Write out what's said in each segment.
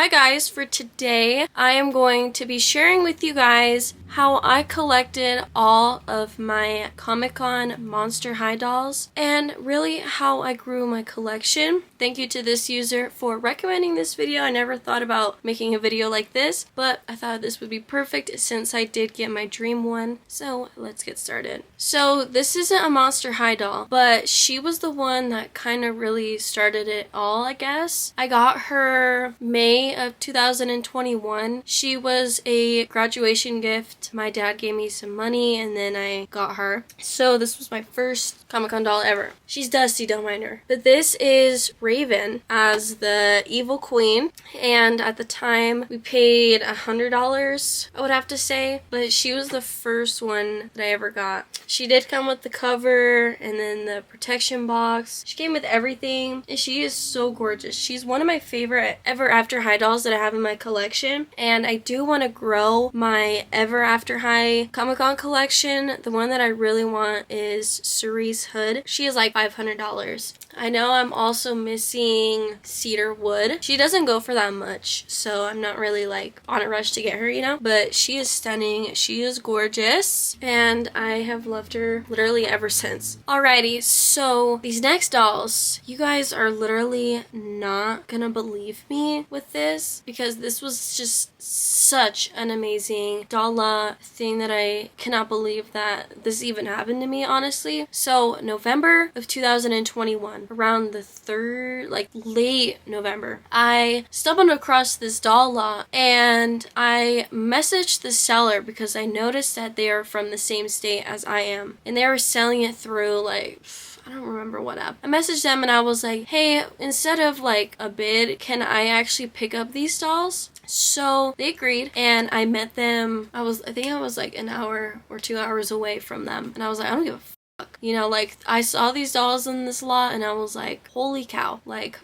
Hi guys, for today I am going to be sharing with you guys how I collected all of my Comic-Con Monster High dolls and really how I grew my collection. Thank you to this user for recommending this video. I never thought about making a video like this, but I thought this would be perfect since I did get my dream one. So let's get started. So this isn't a Monster High doll, but she was the one that kind of really started it all, I guess. I got her May of 2021. She was a graduation gift. My dad gave me some money and then I got her. So this was my first Comic-Con doll ever. She's dusty, don't mind her. But this is Raven as the evil queen. And at the time we paid $100, I would have to say. But she was the first one that I ever got. She did come with the cover and then the protection box. She came with everything and she is so gorgeous. She's one of my favorite Ever After High dolls that I have in my collection, and I do want to grow my Ever After High Comic-Con collection. The one that I really want is Cerise Hood. She is like $500. I know I'm also missing Cedar Wood. She doesn't go for that much, so I'm not really like on a rush to get her, you know, but she is stunning. She is gorgeous and I have loved her literally ever since. Alrighty, so these next dolls, you guys are literally not gonna believe me with this because this was just such an amazing doll thing that I cannot believe that this even happened to me, honestly. So November of 2021, around the 3rd, like late November, I stumbled across this doll lot and I messaged the seller because I noticed that they are from the same state as I am and they were selling it through like, I don't remember what app. I messaged them and I was like, hey, instead of like a bid, can I actually pick up these dolls? So they agreed and I met them. I think I was like an hour or 2 hours away from them. And I was like, I don't give a fuck. You know, like I saw these dolls in this lot and I was like, holy cow. Like,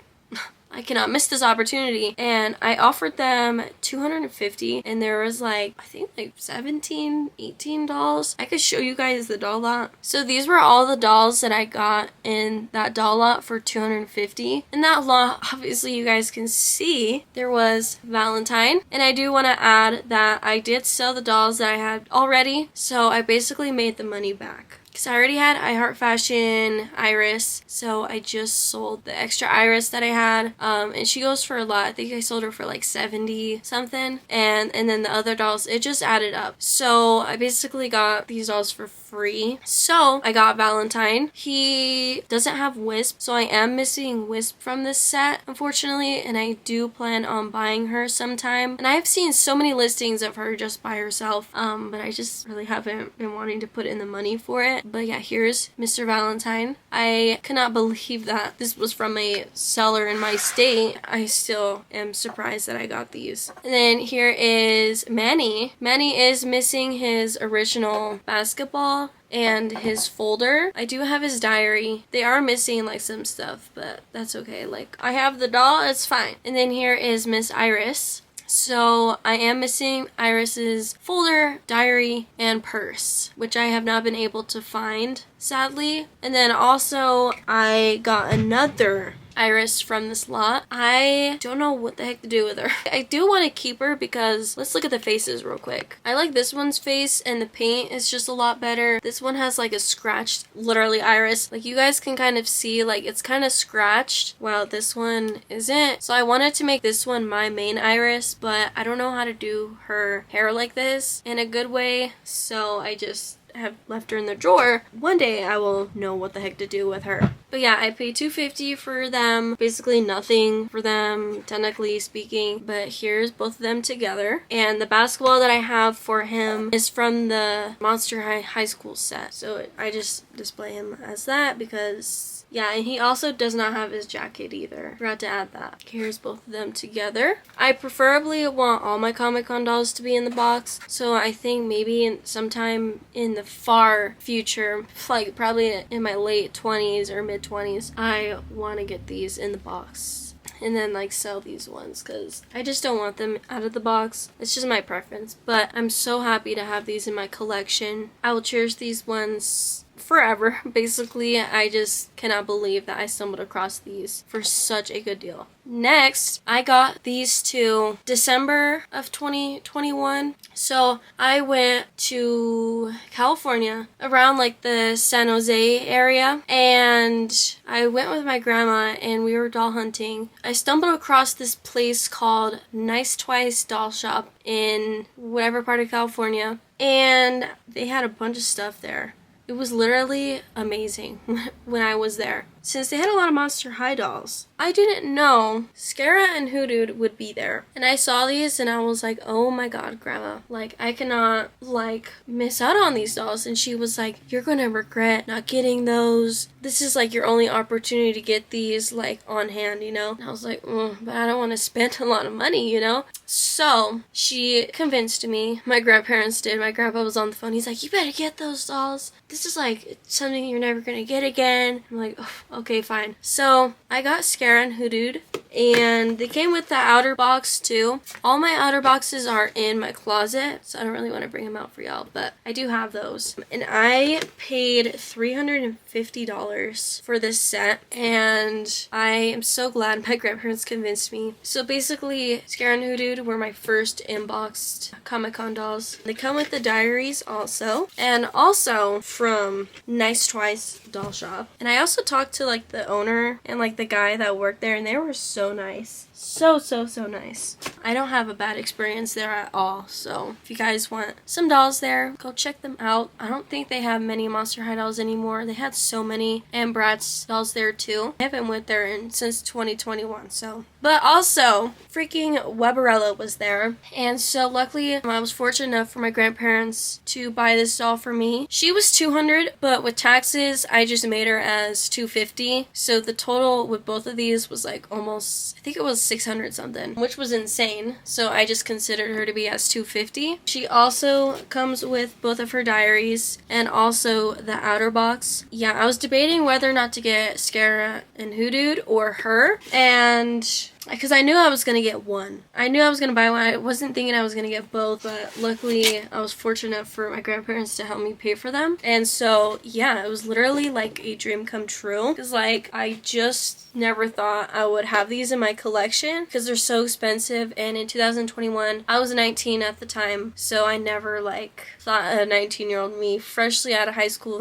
I cannot miss this opportunity. And I offered them $250 and there was like, I think like 17, 18 dolls. I could show you guys the doll lot. So these were all the dolls that I got in that doll lot for $250. In that lot, obviously you guys can see there was Valentine. And I do want to add that I did sell the dolls that I had already. So I basically made the money back. Because I already had I Heart Fashion Iris, so I just sold the extra Iris that I had, and she goes for a lot. I think I sold her for like 70 something, and then the other dolls, it just added up. So I basically got these dolls for free. So I got Valentine. He doesn't have Wisp, so I am missing Wisp from this set, unfortunately, and I do plan on buying her sometime. And I've seen so many listings of her just by herself, but I just really haven't been wanting to put in the money for it. But yeah, here's Mr. Valentine. I cannot believe that this was from a seller in my state. I still am surprised that I got these. And then here is Manny. Manny is missing his original basketball and his folder. I do have his diary. They are missing like some stuff, but that's okay. Like I have the doll, it's fine. And then here is Miss Iris. So I am missing Iris's folder, diary, and purse, which I have not been able to find, sadly. And then also I got another Iris from this lot. I don't know what the heck to do with her. I do want to keep her because let's look at the faces real quick. I like this one's face and the paint is just a lot better. This one has like a scratched, literally Iris. Like you guys can kind of see like it's kind of scratched while this one isn't. So I wanted to make this one my main Iris, but I don't know how to do her hair like this in a good way. So I just have left her in the drawer. One day I will know what the heck to do with her. But yeah, I paid $250 for them. Basically nothing for them, technically speaking. But here's both of them together. And the basketball that I have for him is from the Monster High School set. So I just display him as that because yeah, and he also does not have his jacket either. Forgot to add that. Here's both of them together. I preferably want all my Comic-Con dolls to be in the box. So I think maybe sometime in the far future, like probably in my late 20s or mid 20s, I want to get these in the box. And then like sell these ones because I just don't want them out of the box. It's just my preference. But I'm so happy to have these in my collection. I will cherish these ones forever. Basically, I just cannot believe that I stumbled across these for such a good deal. Next, I got these two December of 2021. So I went to California around like the San Jose area, and I went with my grandma and we were doll hunting. I stumbled across this place called Nice Twice Doll Shop in whatever part of California, and they had a bunch of stuff there. It was literally amazing when I was there, since they had a lot of Monster High dolls. I didn't know Scara and Hoodo would be there. And I saw these and I was like, oh my god, Grandma. Like, I cannot, like, miss out on these dolls. And she was like, you're gonna regret not getting those. This is, like, your only opportunity to get these, like, on hand, you know? And I was like, but I don't want to spend a lot of money, you know? So, she convinced me. My grandparents did. My grandpa was on the phone. He's like, you better get those dolls. This is, like, something you're never gonna get again. I'm like, oh, okay, fine. So, I got Scara and Hoodo, and they came with the outer box too. All my outer boxes are in my closet, so I don't really want to bring them out for y'all, but I do have those. And I paid $350 for this set, and I am so glad my grandparents convinced me. So basically, Scara and Hoodo were my first inboxed Comic-Con dolls. They come with the diaries also, and also from Nice Twice Doll Shop. And I also talked to like the owner and like the guy that worked there, and they were so nice. So nice. I don't have a bad experience there at all, so if you guys want some dolls there, go check them out. I don't think they have many Monster High dolls anymore. They had so many, and Bratz dolls there too. I haven't went there since 2021, so. But also, freaking Webrella was there, and so luckily I was fortunate enough for my grandparents to buy this doll for me. She was $200, but with taxes, I just made her as $250, so the total with both of these was like almost, I think it was 600 something, which was insane. So I just considered her to be as $250. She also comes with both of her diaries and also the outer box. Yeah, I was debating whether or not to get Scara and Hoodo or her, and because I knew I was going to get one. I knew I was going to buy one. I wasn't thinking I was going to get both, but luckily I was fortunate for my grandparents to help me pay for them. And so, yeah, it was literally like a dream come true. Because, like, I just never thought I would have these in my collection because they're so expensive. And in 2021, I was 19 at the time, so I never, like, thought a 19-year-old me, freshly out of high school,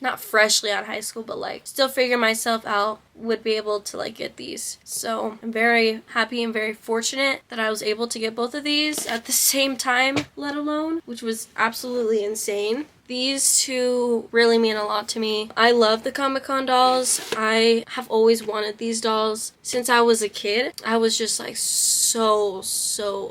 not freshly out of high school, but, like, still figuring myself out, would be able to like get these. So I'm very happy and very fortunate that I was able to get both of these at the same time, let alone, which was absolutely insane. These two really mean a lot to me. I love the Comic-Con dolls. I have always wanted these dolls since I was a kid. I was just like so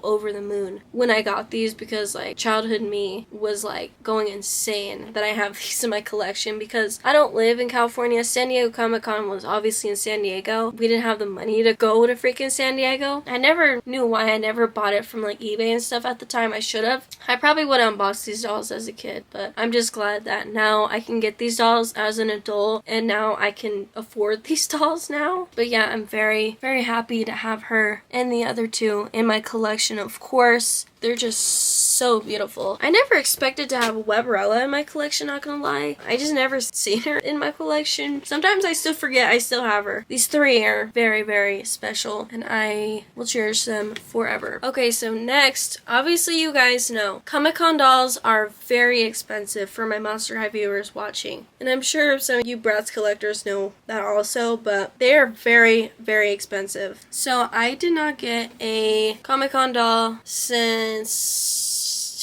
over the moon when I got these, because like childhood me was like going insane that I have these in my collection, because I don't live in California. San Diego Comic-Con was obviously in San Diego. We didn't have the money to go to freaking San Diego. I never knew why I never bought it from like eBay and stuff at the time. I should have. I probably would have unboxed these dolls as a kid, but I'm just glad that now I can get these dolls as an adult, and now I can afford these dolls now. But yeah, I'm very happy to have her and the other two in my collection. Of course, they're just so beautiful. I never expected to have a Webrella in my collection, not gonna lie. I just never seen her in my collection. Sometimes I still forget I still have her. These three are very special, and I will cherish them forever. Okay, so next, obviously you guys know, Comic-Con dolls are very expensive for my Monster High viewers watching. And I'm sure some of you Bratz collectors know that also, but they are very expensive. So I did not get a Comic-Con doll since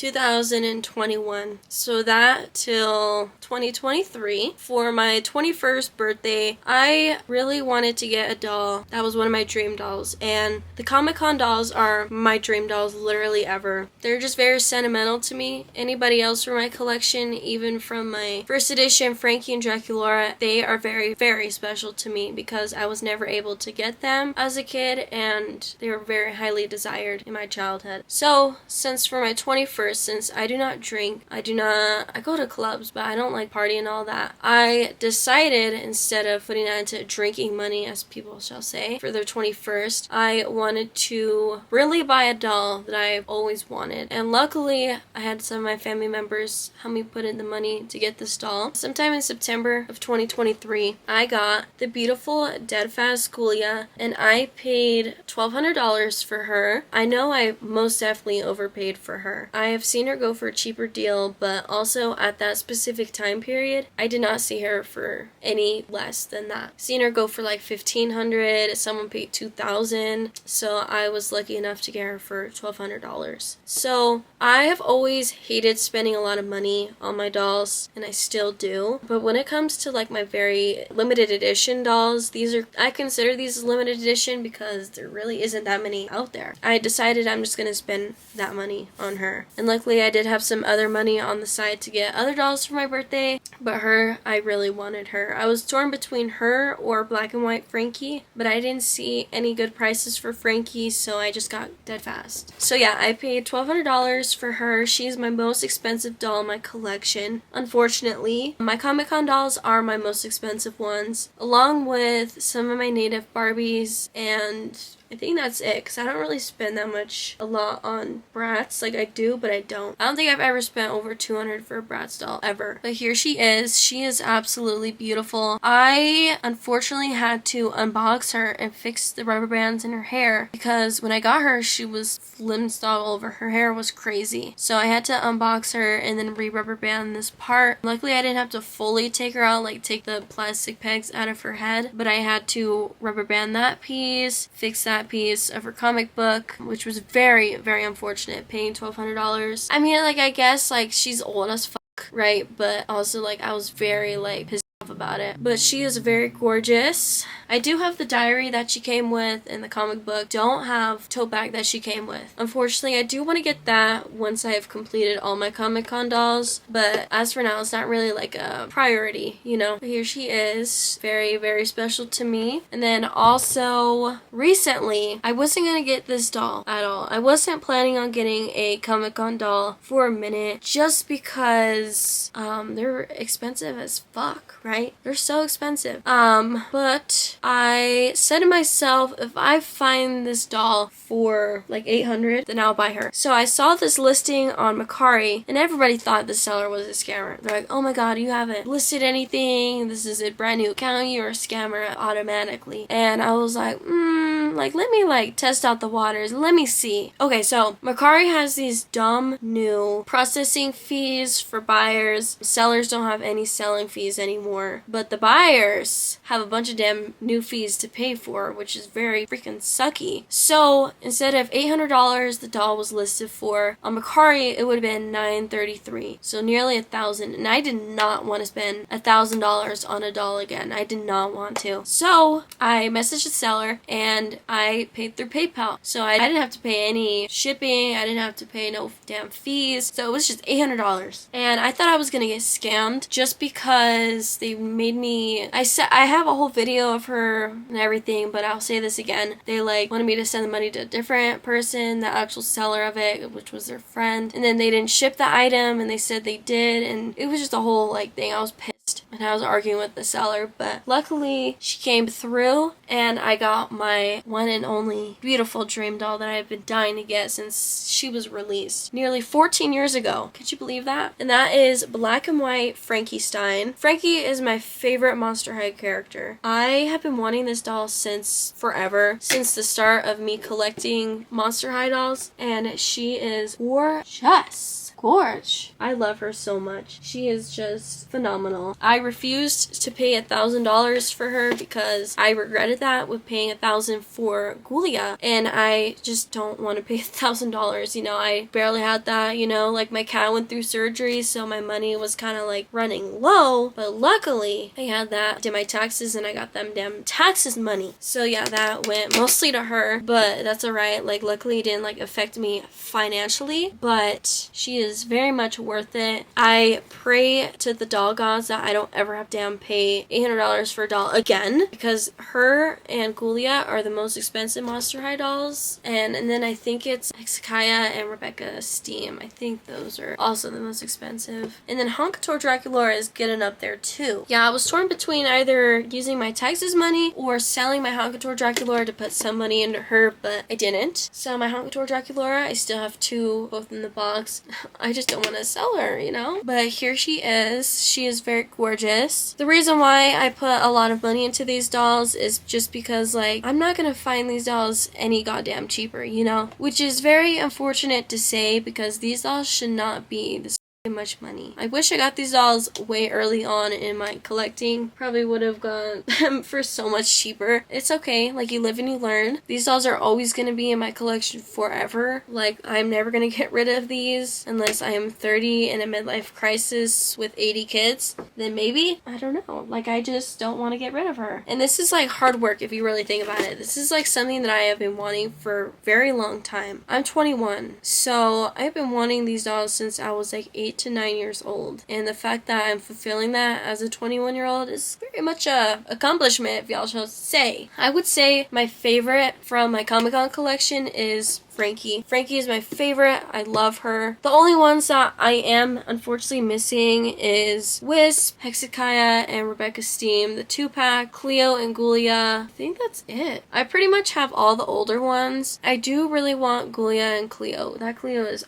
2021. So that till 2023. For my 21st birthday, I really wanted to get a doll. That was one of my dream dolls. And the Comic-Con dolls are my dream dolls literally ever. They're just very sentimental to me. Anybody else from my collection, even from my first edition Frankie and Draculaura, they are very special to me because I was never able to get them as a kid, and they were very highly desired in my childhood. So since for my 21st, 21st, since I do not drink, I go to clubs, but I don't like party and all that, I decided, instead of putting that into drinking money, as people shall say, for their 21st, I wanted to really buy a doll that I've always wanted. And luckily, I had some of my family members help me put in the money to get this doll. Sometime in September of 2023, I got the beautiful Deadfast Gouia, and I paid $1,200 for her. I know I most definitely overpaid for her. I have seen her go for a cheaper deal, but also at that specific time period, I did not see her for any less than that. Seen her go for like $1,500, someone paid $2,000, so I was lucky enough to get her for $1,200. So I have always hated spending a lot of money on my dolls, and I still do, but when it comes to like my very limited edition dolls, I consider these as limited edition because there really isn't that many out there. I decided I'm just gonna spend that money on her, and luckily I did have some other money on the side to get other dolls for my birthday, but her, I really wanted her. I was torn between her or black and white Frankie, but I didn't see any good prices for Frankie, so I just got Deadfast. So yeah, I paid $1,200 for her. She's my most expensive doll in my collection, unfortunately. My Comic-Con dolls are my most expensive ones, along with some of my native Barbies, and I think that's it, because I don't really spend a lot on Bratz. Like, I do, but I don't. I don't think I've ever spent over $200 for a Bratz doll, ever. But here she is. She is absolutely beautiful. I, unfortunately, had to unbox her and fix the rubber bands in her hair, because when I got her, she was flimsed all over. Her hair was crazy. So I had to unbox her and then re-rubber band this part. Luckily, I didn't have to fully take her out, like take the plastic pegs out of her head, but I had to rubber band that piece, fix that piece of her comic book, which was very, very unfortunate, paying $1,200. I mean, like, I guess, like, she's old as fuck, right? But also, like, I was very, like, pissed off about it. But she is very gorgeous. I do have the diary that she came with and the comic book. Don't have tote bag that she came with. Unfortunately, I do want to get that once I have completed all my Comic-Con dolls, but as for now, it's not really like a priority, you know? But here she is. Very, very special to me. And then also, recently, I wasn't gonna get this doll at all. I wasn't planning on getting a Comic-Con doll for a minute, just because they're expensive as fuck, right? They're so expensive. But I said to myself, if I find this doll for like $800, then I'll buy her. So I saw this listing on Mercari, and everybody thought the seller was a scammer. They're like, oh my god, you haven't listed anything, this is a brand new account, you're a scammer automatically. And I was like, like, let me like test out the waters, let me see. Okay, so Mercari has these dumb new processing fees for buyers. Sellers don't have any selling fees anymore, but the buyers have a bunch of damn new fees to pay for, which is very freaking sucky. So instead of $800 the doll was listed for, on Mercari it would have been $933, so nearly $1,000, and I did not want to spend $1,000 on a doll again. I did not want to. So I messaged the seller and I paid through PayPal, so I didn't have to pay any shipping, I didn't have to pay no damn fees, so it was just $800. And I thought I was gonna get scammed just because they made me, I have a whole video of her and everything, but I'll say this again, they like wanted me to send the money to a different person, the actual seller of it, which was their friend, and then they didn't ship the item, and they said they did, and it was just a whole like thing. I was pissed and I was arguing with the seller, but luckily she came through and I got my one and only beautiful dream doll that I've been dying to get since she was released nearly 14 years ago. Could you believe that? And that is black and white Frankie Stein. Frankie is my favorite Monster High character. I have been wanting this doll since forever, since the start of me collecting Monster High dolls, and she is gorgeous. Gorge. I love her so much. She is just phenomenal. I refused to pay $1,000 for her because I regretted that with paying $1,000 for Gouia, and I just don't want to pay $1,000. You know, I barely had that, you know, like my cat went through surgery, so my money was kind of like running low, but luckily I had that, did my taxes, and I got them damn taxes money. So yeah, that went mostly to her, but that's alright. Like, luckily it didn't like affect me financially, but she is very much worth it. I pray to the doll gods that I don't ever have to damn pay $800 for a doll again, because her and Gouia are the most expensive Monster High dolls, and then I think it's Hezekiah and Rebecca Steam. I think those are also the most expensive. And then Honkator Draculaura is getting up there too. Yeah, I was torn between either using my taxes money or selling my Honkator Draculaura to put some money into her, but I didn't. So my Honkator Draculaura, I still have two, both in the box. I just don't want to sell her, you know? But here she is. She is very gorgeous. The reason why I put a lot of money into these dolls is just because, like, I'm not gonna find these dolls any goddamn cheaper, you know? Which is very unfortunate to say, because these dolls should not be this much money. I wish I got these dolls way early on in my collecting. Probably would have got them for so much cheaper. It's okay, like, you live and you learn. These dolls are always going to be in my collection forever. Like, I'm never going to get rid of these unless I am 30 in a midlife crisis with 80 kids. Then maybe, I don't know, like, I just don't want to get rid of her. And this is like hard work if you really think about it. This is like something that I have been wanting for a very long time. I'm 21, so I've been wanting these dolls since I was like 8 to 9 years old, and the fact that I'm fulfilling that as a 21-year-old is very much a accomplishment, if y'all shall say. I would say my favorite from my Comic-Con collection is Frankie. Frankie is my favorite. I love her. The only ones that I am unfortunately missing is Wisp, Hezekiah, and Rebecca Steam, the 2-pack, Cleo and Gouia. I think that's it. I pretty much have all the older ones. I do really want Gouia and Cleo. That Cleo is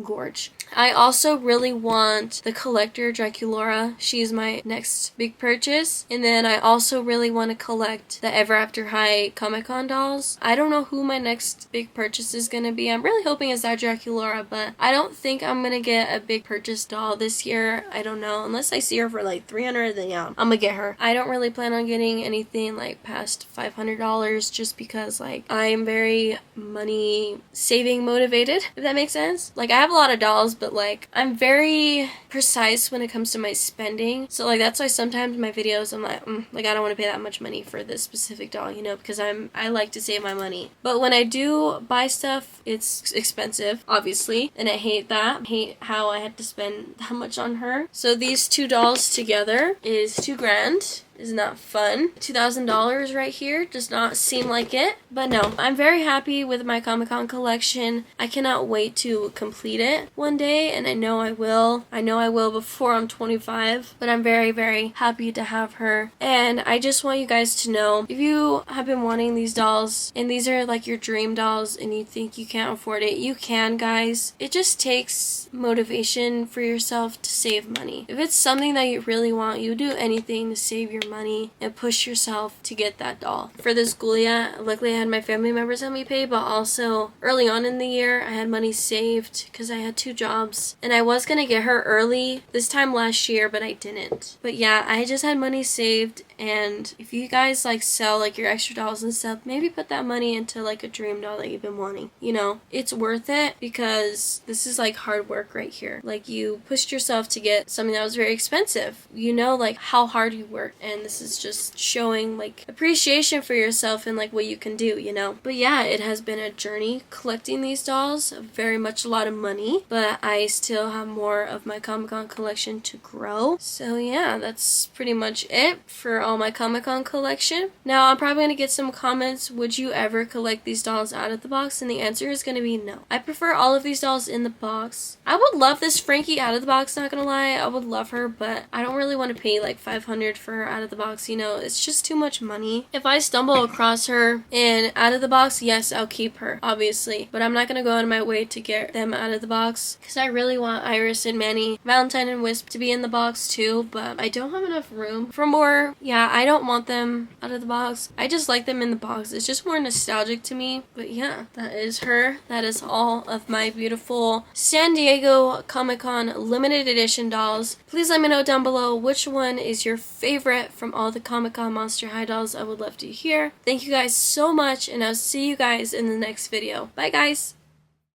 gorge. I also really want the Collector Draculaura. She's my next big purchase. And then I also really want to collect the Ever After High Comic-Con dolls. I don't know who my next big purchase is going to be. I'm really hoping it's that Draculaura, but I don't think I'm going to get a big purchase doll this year. I don't know. Unless I see her for like $300, then yeah, I'm going to get her. I don't really plan on getting anything like past $500 just because, like, I'm very money saving motivated, if that makes sense. Like, I have a lot of dolls, but like, I'm very precise when it comes to my spending. So like, that's why sometimes in my videos I'm like, I don't want to pay that much money for this specific doll, you know, because I like to save my money. But when I do buy stuff, it's expensive, obviously, and I hate that. I hate how I had to spend that much on her. So these two dolls together is $2,000. Is not fun. $2,000 right here does not seem like it, but no, I'm very happy with my Comic-Con collection. I cannot wait to complete it one day, and I know I will. I know I will before I'm 25, but I'm very, very happy to have her. And I just want you guys to know, if you have been wanting these dolls, and these are like your dream dolls, and you think you can't afford it, you can, guys. It just takes motivation for yourself to save money. If it's something that you really want, you do anything to save your money and push yourself to get that doll. For this Gouia, luckily I had my family members help me pay, but also early on in the year I had money saved because I had 2 jobs, and I was gonna get her early this time last year, but I didn't. But yeah, I just had money saved, and if you guys like sell like your extra dolls and stuff, maybe put that money into like a dream doll that you've been wanting. You know, it's worth it because this is like hard work right here. Like, you pushed yourself to get something that was very expensive. You know, like, how hard you worked, and this is just showing like appreciation for yourself and like what you can do, you know. But yeah, it has been a journey collecting these dolls, very much a lot of money, but I still have more of my Comic-Con collection to grow. So yeah, that's pretty much it for all my Comic-Con collection. Now I'm probably gonna get some comments, would you ever collect these dolls out of the box? And the answer is gonna be no. I prefer all of these dolls in the box. I would love this Frankie out of the box, not gonna lie. I would love her, but I don't really want to pay like $500 for her out of the box, you know. It's just too much money. If I stumble across her and out of the box, yes, I'll keep her, obviously, but I'm not gonna go out of my way to get them out of the box because I really want Iris and Manny, Valentine and Wisp to be in the box too, but I don't have enough room for more. Yeah, I don't want them out of the box. I just like them in the box. It's just more nostalgic to me. But yeah, that is her. That is all of my beautiful San Diego Comic-Con limited edition dolls. Please let me know down below which one is your favorite from all the Comic-Con Monster High dolls. I would love to hear. Thank you guys so much, and I'll see you guys in the next video. Bye guys!